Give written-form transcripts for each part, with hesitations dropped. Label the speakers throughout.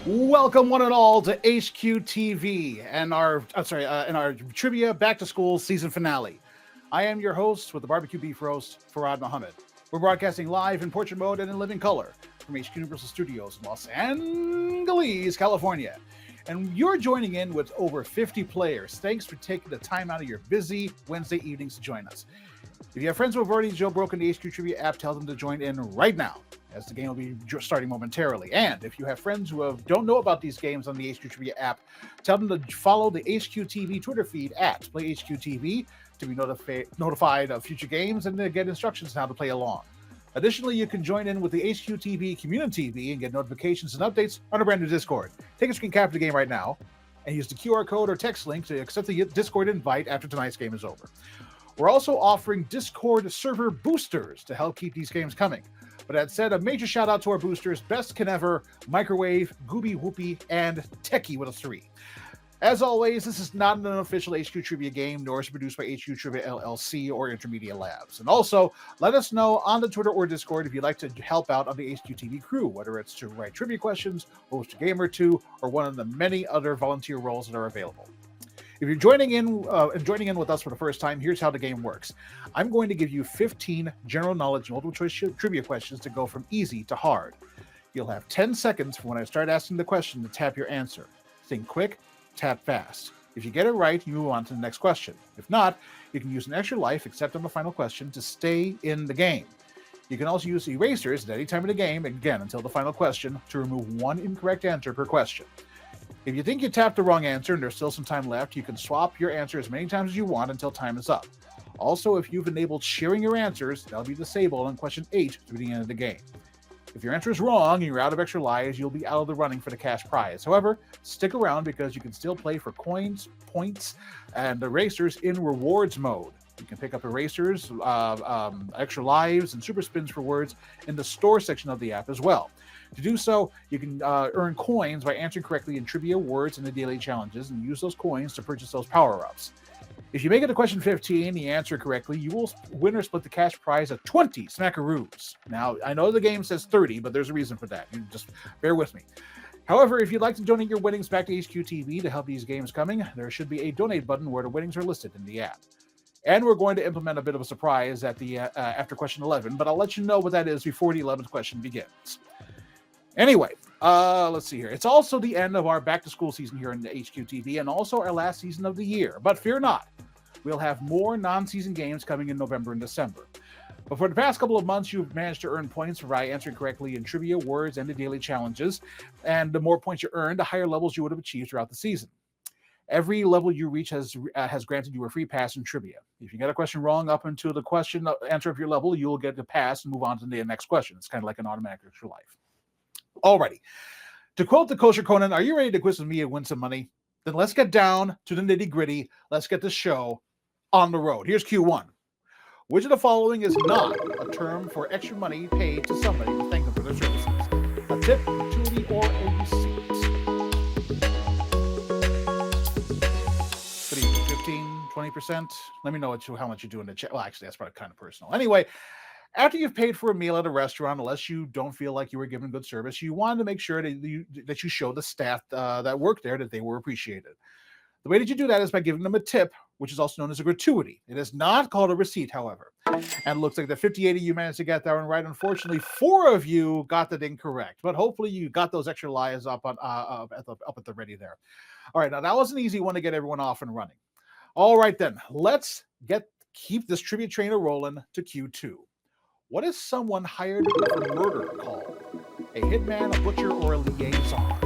Speaker 1: Welcome one and all to HQTV and our trivia back to school season finale. I am your host with the barbecue beef roast, Farad Muhammad. We're broadcasting live in portrait mode and in living color from HQ Universal Studios in Los Angeles, California. And you're joining in with over 50 players. Thanks for taking the time out of your busy Wednesday evenings to join us. If you have friends who have already jailbroken the HQ Trivia app, tell them to join in right now, as the game will be starting momentarily. And if you have friends who don't know about these games on the HQ Trivia app, tell them to follow the HQTV Twitter feed at PlayHQTV to be notified of future games and to get instructions on how to play along. Additionally, you can join in with the HQTV Community TV and get notifications and updates on our brand new Discord. Take a screen cap of the game right now and use the QR code or text link to accept the Discord invite after tonight's game is over. We're also offering Discord server boosters to help keep these games coming. But that said, a major shout out to our boosters, Best Can Ever, Microwave, Gooby Whoopie, and Techie with a 3. As always, this is not an official HQ Trivia game, nor is it produced by HQ Trivia LLC or Intermedia Labs. And also, let us know on the Twitter or Discord if you'd like to help out on the HQTV crew, whether it's to write trivia questions, host a game or two, or one of the many other volunteer roles that are available. If you're joining in with us for the first time, here's how the game works. I'm going to give you 15 general knowledge multiple choice trivia questions to go from easy to hard. You'll have 10 seconds from when I start asking the question to tap your answer. Think quick, tap fast. If you get it right, you move on to the next question. If not, you can use an extra life, except on the final question, to stay in the game. You can also use erasers at any time of the game, again, until the final question, to remove one incorrect answer per question. If you think you tapped the wrong answer and there's still some time left, you can swap your answer as many times as you want until time is up. Also, if you've enabled sharing your answers, that'll be disabled on question 8 through the end of the game. If your answer is wrong and you're out of extra lives, you'll be out of the running for the cash prize. However, stick around because you can still play for coins, points, and erasers in rewards mode. You can pick up erasers, extra lives, and super spins for words in the store section of the app as well. To do so, you can earn coins by answering correctly in trivia, words, and the daily challenges, and use those coins to purchase those power-ups. If you make it to question 15 and you answer correctly, you will win or split the cash prize of 20 smackaroos. Now, I know the game says 30, but there's a reason for that. You just bear with me. However, if you'd like to donate your winnings back to HQTV to help these games coming, there should be a donate button where the winnings are listed in the app. And we're going to implement a bit of a surprise at the after question 11, but I'll let you know what that is before the 11th question begins. Anyway, let's see here. It's also the end of our back-to-school season here in the HQTV and also our last season of the year. But fear not, we'll have more non-season games coming in November and December. But for the past couple of months, you've managed to earn points by answering correctly in trivia, words, and the daily challenges. And the more points you earn, the higher levels you would have achieved throughout the season. Every level you reach has granted you a free pass in trivia. If you get a question wrong up until the question answer of your level, you'll get the pass and move on to the next question. It's kind of like an automatic extra life. Alrighty. To quote the Kosher Conan, are you ready to quiz with me and win some money? Then let's get down to the nitty-gritty. Let's get the show on the road. Here's Q1. Which of the following is not a term for extra money paid to somebody to thank them for their services? A tip, gratuity, or a receipt? What do you do, 15, 20%? Let me know how much you do in the chat. Well, actually, that's probably kind of personal. Anyway, after you've paid for a meal at a restaurant, unless you don't feel like you were given good service, you want to make sure that you show the staff that work there that they were appreciated. The way that you do that is by giving them a tip, which is also known as a gratuity. It is not called a receipt, however. And it looks like the 50-80 you managed to get that one right. Unfortunately, 4 of you got that incorrect, but hopefully you got those extra lives up at the ready there. All right, now that was an easy one to get everyone off and running. All right, then, let's keep this trivia train rolling to Q2. What is someone hired for murder called? A hitman, a butcher, or a liaison?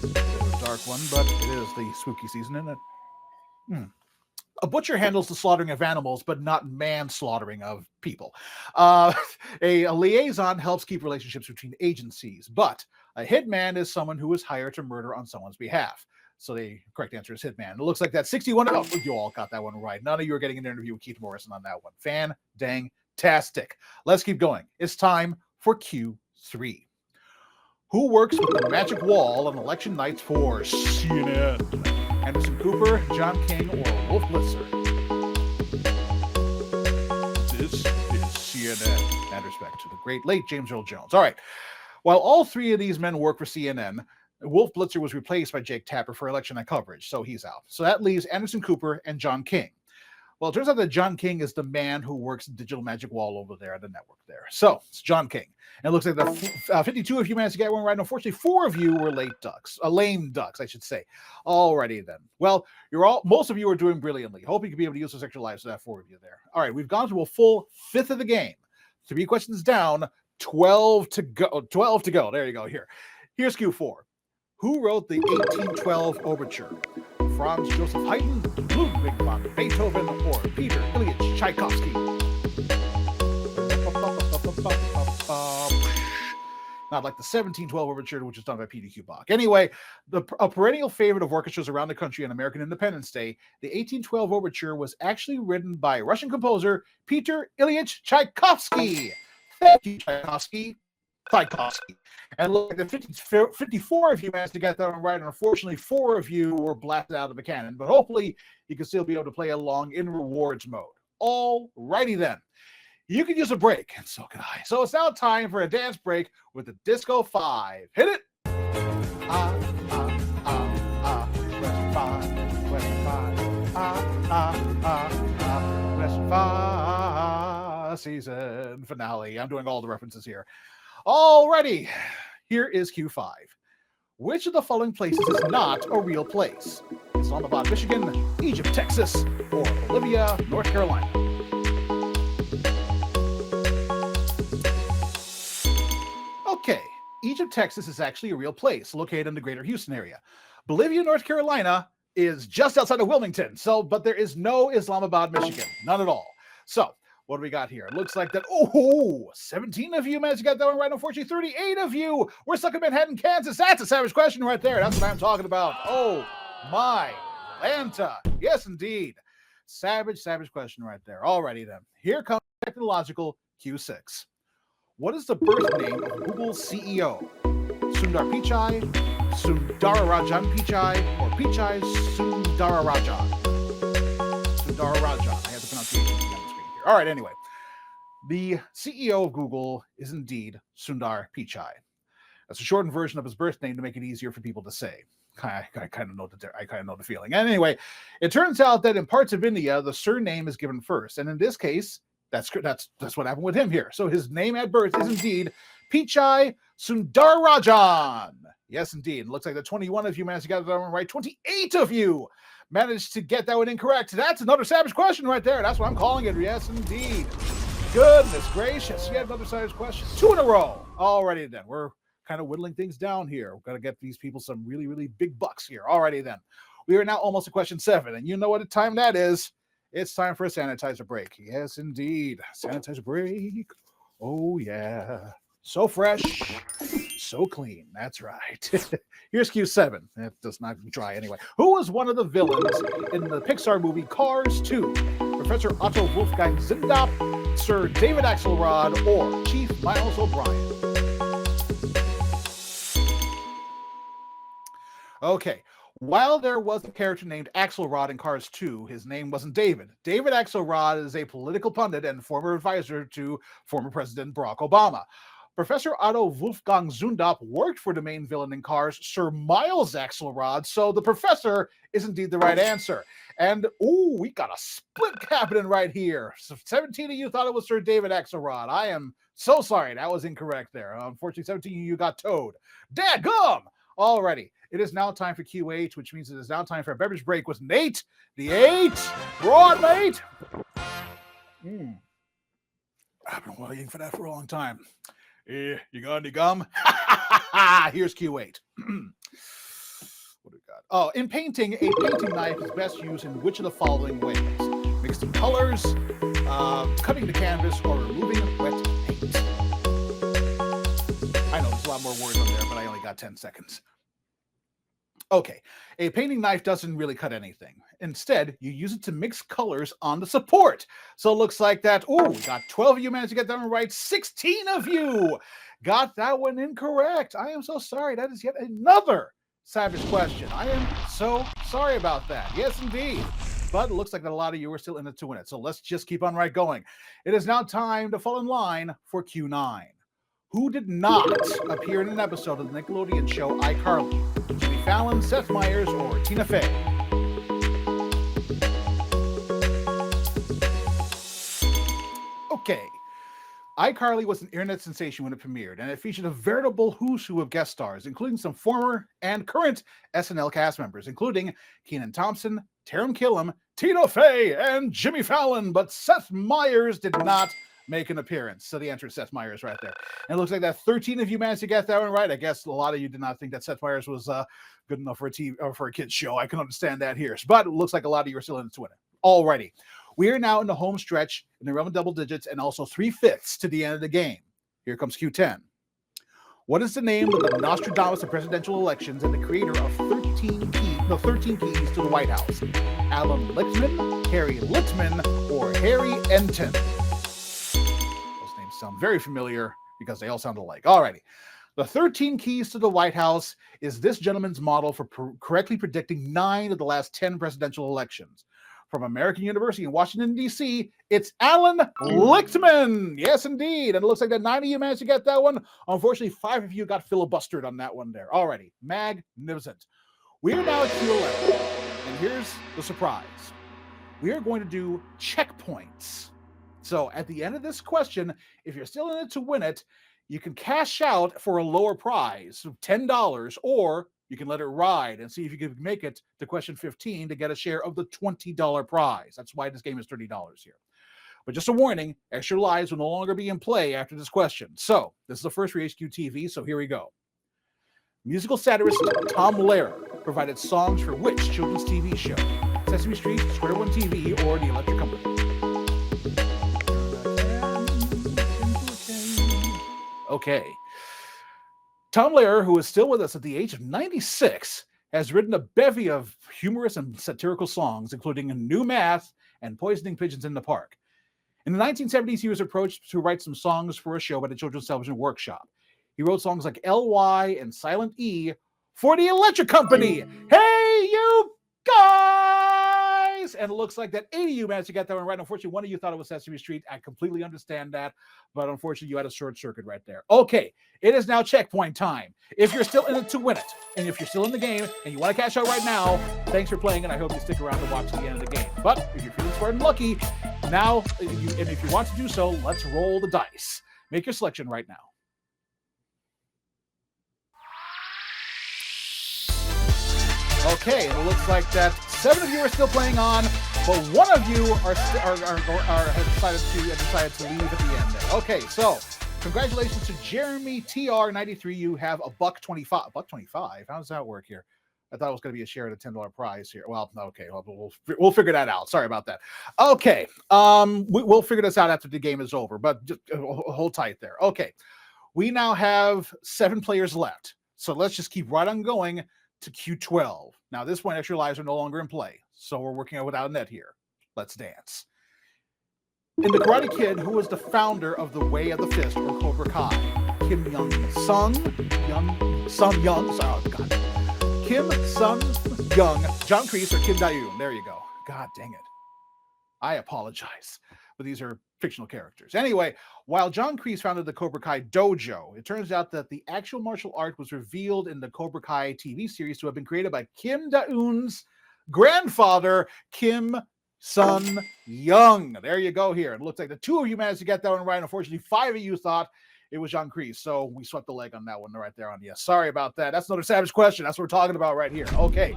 Speaker 1: It's a dark one, but it is the spooky season, isn't it? A butcher handles the slaughtering of animals, but not manslaughtering of people. A liaison helps keep relationships between agencies, but a hitman is someone who is hired to murder on someone's behalf. So the correct answer is hitman. It looks like that 61. Oh, you all got that one right. None of you are getting an interview with Keith Morrison on that one. Fan-dang-tastic. Let's keep going. It's time for Q3. Who works with the magic wall on election nights for CNN? Anderson Cooper, John King, or Wolf Blitzer? This is CNN. And respect to the great late James Earl Jones. All right. While all three of these men work for CNN, Wolf Blitzer was replaced by Jake Tapper for election night coverage, so he's out. So that leaves Anderson Cooper and John King. Well, it turns out that John King is the man who works Digital Magic Wall over there at the network there. So it's John King. And it looks like the 52 of you managed to get one right. Unfortunately, 4 of you were lame ducks, I should say. Alrighty then. Well, most of you are doing brilliantly. Hope you can be able to use those extra lives to that 4 of you there. All right, we've gone to a full 5th of the game. 3 questions down, 12 to go. 12 to go. There you go. Here's Q4. Who wrote the 1812 Overture? Franz Joseph Haydn, Ludwig van Beethoven, or Peter Ilyich Tchaikovsky? Not like the 1712 Overture, which is done by P.D.Q. Bach. Anyway, a perennial favorite of orchestras around the country on American Independence Day, the 1812 Overture was actually written by Russian composer Peter Ilyich Tchaikovsky. Thank you, Tchaikovsky. And look, the 54 of you managed to get that one right, and unfortunately 4 of you were blasted out of the cannon, but hopefully you can still be able to play along in rewards mode. All righty then. You can use a break, and so can I. So it's now time for a dance break with the Disco 5. Hit it! Question 5, season finale. I'm doing all the references here. Alrighty, here is Q5. Which of the following places is not a real place? Islamabad, Michigan, Egypt, Texas, or Bolivia, North Carolina? Okay, Egypt, Texas is actually a real place located in the greater Houston area. Bolivia, North Carolina is just outside of Wilmington, but there is no Islamabad, Michigan. None at all. So, what do we got here? It looks like that, 17 of you managed to get that one right. Unfortunately, 38 of you were stuck in Manhattan, Kansas. That's a savage question right there. That's what I'm talking about. Oh, my Atlanta. Yes, indeed. Savage question right there. Alrighty then. Here comes technological Q6. What is the birth name of Google's CEO? Sundar Pichai, Sundararajan Pichai, or Pichai Sundararajan? Sundararajan. I have the pronunciation on the screen here. All right, anyway. The CEO of Google is indeed Sundar Pichai. That's a shortened version of his birth name to make it easier for people to say. I kind of know the feeling. And anyway, it turns out that in parts of India, the surname is given first. And in this case, that's what happened with him here. So his name at birth is indeed Pichai Sundararajan. Yes, indeed. It looks like the 21 of you managed to get that one right. 28 of you managed to get that one incorrect. That's another savage question right there. That's what I'm calling it. Yes, indeed. Goodness gracious. Yet another savage question. 2 in a row. Alrighty then. We're kind of whittling things down here. We're going to get these people some really, really big bucks here. Alrighty then. We are now almost to question 7. And you know what time that is. It's time for a sanitizer break. Yes, indeed. Sanitizer break. Oh, yeah. So fresh. So clean. That's right. Here's Q7. It does not dry anyway. Who was one of the villains in the Pixar movie Cars 2? Professor Otto Wolfgang Zindap, Sir David Axelrod, or Chief Miles O'Brien? Okay. While there was a character named Axelrod in Cars 2, his name wasn't David. David Axelrod is a political pundit and former advisor to former President Barack Obama. Professor Otto Wolfgang Zundap worked for the main villain in Cars, Sir Miles Axelrod, so the professor is indeed the right answer. And, we got a split happening right here. So 17 of you thought it was Sir David Axelrod. I am so sorry. That was incorrect there. Unfortunately, 17 of you got towed. Dadgum! Alrighty. It is now time for Q8, which means it is now time for a beverage break with Nate. The 8. Broad, mate. I've been waiting for that for a long time. You got any gum? Here's Q8. What do we got? Oh, in painting, a painting knife is best used in which of the following ways? Mixing colors, cutting the canvas, or removing wet paint. I know there's a lot more words on there, but I only got 10 seconds. Okay, a painting knife doesn't really cut anything. Instead, you use it to mix colors on the support. So it looks like that. We got 12 of you managed to get that one right. 16 of you got that one incorrect. I am so sorry. That is yet another savage question. I am so sorry about that. Yes, indeed. but it looks like that a lot of you are still in it to win it. So let's just keep on right going. It is now time to fall in line for Q9. Who did not appear in an episode of the Nickelodeon show iCarly? Jimmy Fallon, Seth Meyers, or Tina Fey? Okay. iCarly was an internet sensation when it premiered, and it featured a veritable who's who of guest stars, including some former and current SNL cast members, including Kenan Thompson, Taran Killam, Tina Fey, and Jimmy Fallon, but Seth Meyers did not make an appearance. So the answer is Seth Meyers right there. And it looks like that 13 of you managed to get that one right. I guess a lot of you did not think that Seth Meyers was good enough for a TV or for a kid's show. I can understand that here. But it looks like a lot of you are still in it to win it. Alrighty. We are now in the home stretch in the realm of double digits and also 3/5 to the end of the game. Here comes Q10. What is the name of the Nostradamus of presidential elections and the creator of 13 keys to the White House? Alan Lichtman, Harry Littman, or Harry Enton? Those names sound very familiar because they all sound alike. Alrighty. The 13 keys to the White House is this gentleman's model for correctly predicting 9 of the last 10 presidential elections. From American University in Washington, D.C., it's Alan Lichtman. Yes, indeed. And it looks like that 9 of you managed to get that one. Unfortunately, 5 of you got filibustered on that one there. Alrighty. Magnificent. We are now at Q11. And here's the surprise. We are going to do checkpoints. So at the end of this question, if you're still in it to win it, you can cash out for a lower prize of $10, or you can let it ride and see if you can make it to question 15 to get a share of the $20 prize. That's why this game is $30 here. But just a warning, extra lives will no longer be in play after this question. So this is the first for HQTV, so here we go. Musical satirist Tom Lehrer provided songs for which children's TV show? Sesame Street, Square One TV, or The Electric Company? Okay. Tom Lehrer, who is still with us at the age of 96, has written a bevy of humorous and satirical songs, including New Math and Poisoning Pigeons in the Park. In the 1970s, he was approached to write some songs for a show by the Children's Television Workshop. He wrote songs like L.Y. and Silent E for the Electric Company. Hey, you guys! And it looks like that 80 of you managed to get that one right. Unfortunately, one of you thought it was Sesame Street. I completely understand that, but unfortunately, you had a short circuit right there. Okay, it is now checkpoint time. If you're still in it to win it, and if you're still in the game and you want to cash out right now, thanks for playing, and I hope you stick around to watch the end of the game. But if you're feeling smart and lucky, now, and if you want to do so, let's roll the dice. Make your selection right now. Okay, and it looks like that 7 of you are still playing on, but 1 of you have decided to leave at the end there. Okay, so congratulations to Jeremy TR93. You have $1.25. $1.25? How does that work here? I thought it was going to be a share of the $10 prize here. Well, okay, we'll figure that out. Sorry about that. Okay, we'll figure this out after the game is over, but just hold tight there. Okay, we now have 7 players left, so let's just keep right on going to Q12. Now, this point, extra lives are no longer in play, so we're working out without a net here. Let's dance. In The Karate Kid, who was the founder of the Way of the Fist, or Cobra Kai? Kim Sung Young, oh God. Kim Sung Young, John Kreese, or Kim Dae-yoon. There you go. God dang it. I apologize, but these are fictional characters. Anyway, while John Kreese founded the Cobra Kai dojo, it turns out that the actual martial art was revealed in the Cobra Kai TV series to have been created by Kim Dae-yoon's grandfather, Kim Sun Young. There you go here. It looks like the 2 of you managed to get that one right. Unfortunately, 5 of you thought it was John Kreese, so we swept the leg on that one right there on you. Sorry about that. That's another savage question. That's what we're talking about right here. Okay,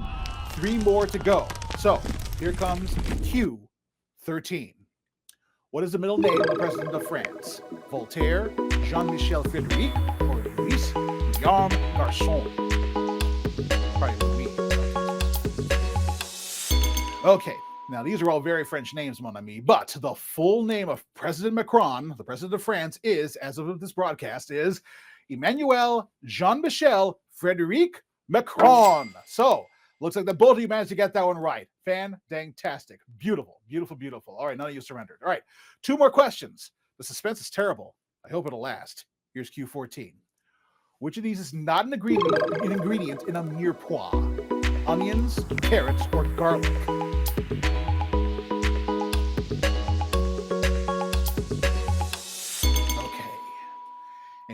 Speaker 1: 3 more to go. So here comes Q13. What is the middle name of the president of France? Voltaire, Jean-Michel Frédéric, or Louis Guillaume Garçon? Probably Louis. Okay, now these are all very French names, mon ami, but the full name of President Macron, the president of France, is, as of this broadcast, is Emmanuel Jean-Michel Frédéric Macron. So, looks like the both of you managed to get that one right. Fan-dang-tastic. Beautiful, beautiful, beautiful. All right, none of you surrendered. All right, 2 more questions. The suspense is terrible. I hope it'll last. Here's Q14. Which of these is not an ingredient in a mirepoix? Onions, carrots, or garlic?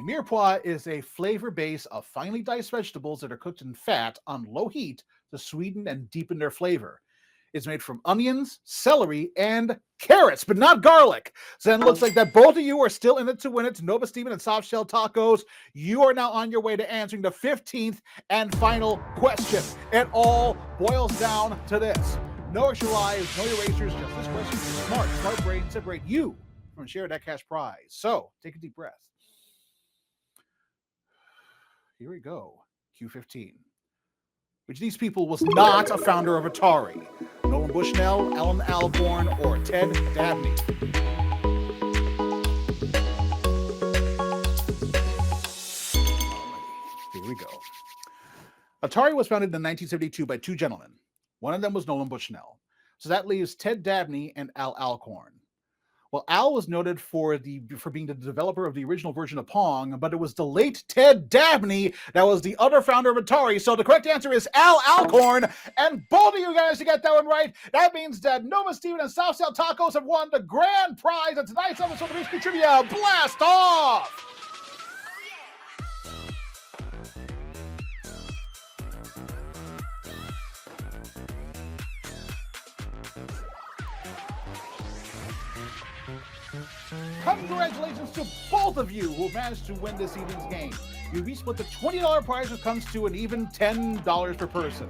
Speaker 1: A mirepoix is a flavor base of finely diced vegetables that are cooked in fat on low heat to sweeten and deepen their flavor. It's made from onions, celery, and carrots, but not garlic. So then it looks like that both of you are still in it to win it. Nova Steven and Soft Shell Tacos, you are now on your way to answering the 15th and final question. It all boils down to this. No extra lives, no erasers, just this question. Smart brain, separate you from share that cash prize. So take a deep breath. Here we go. Q15. Which of these people was not a founder of Atari? Nolan Bushnell, Alan Alborn, or Ted Dabney? Here we go. Atari was founded in 1972 by two gentlemen. One of them was Nolan Bushnell. So that leaves Ted Dabney and Al Alcorn. Well, Al was noted for being the developer of the original version of Pong, but it was the late Ted Dabney that was the other founder of Atari. So the correct answer is Al Alcorn, and both of you guys to get that one right. That means that Nova Steven and Soft Shell Tacos have won the grand prize of tonight's episode of HQ Trivia. Blast off! Congratulations to both of you who managed to win this evening's game. You've each split the $20 prize, which comes to an even $10 per person.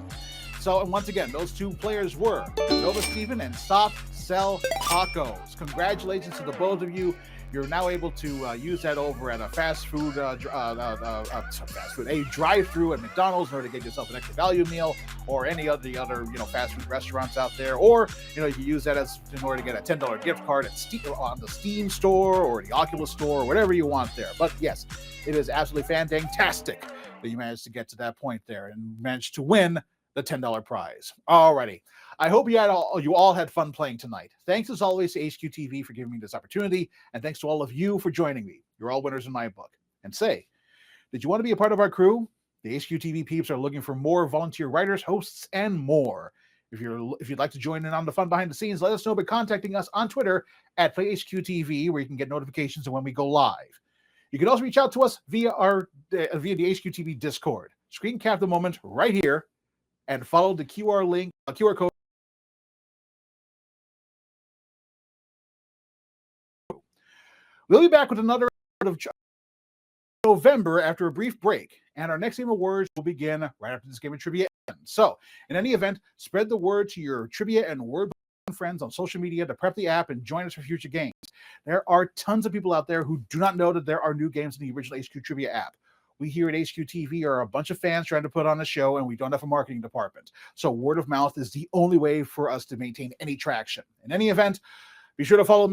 Speaker 1: So, and once again, those two players were Nova Steven and Soft Shell Tacos. Congratulations to the both of you. You're now able to use that over at a a drive-through at McDonald's in order to get yourself an extra value meal, or any of the other fast food restaurants out there. Or you can use that in order to get a $10 gift card on the Steam store or the Oculus store or whatever you want there. But yes, it is absolutely fantastic that you managed to get to that point there and managed to win the $10 prize. Alrighty. I hope you all had fun playing tonight. Thanks as always to HQTV for giving me this opportunity, and thanks to all of you for joining me. You're all winners in my book. And say, did you want to be a part of our crew? The HQTV peeps are looking for more volunteer writers, hosts, and more. If you'd like to join in on the fun behind the scenes, let us know by contacting us on Twitter at PlayHQTV, where you can get notifications of when we go live. You can also reach out to us via the HQTV Discord. Screen cap the moment right here, and follow the QR code. We'll be back with another episode of November after a brief break, and our next Game Awards will begin right after this Game of Trivia ends. So, in any event, spread the word to your trivia and word friends on social media to prep the app and join us for future games. There are tons of people out there who do not know that there are new games in the original HQ Trivia app. We here at HQTV are a bunch of fans trying to put on a show, and we don't have a marketing department. So word of mouth is the only way for us to maintain any traction. In any event, be sure to follow me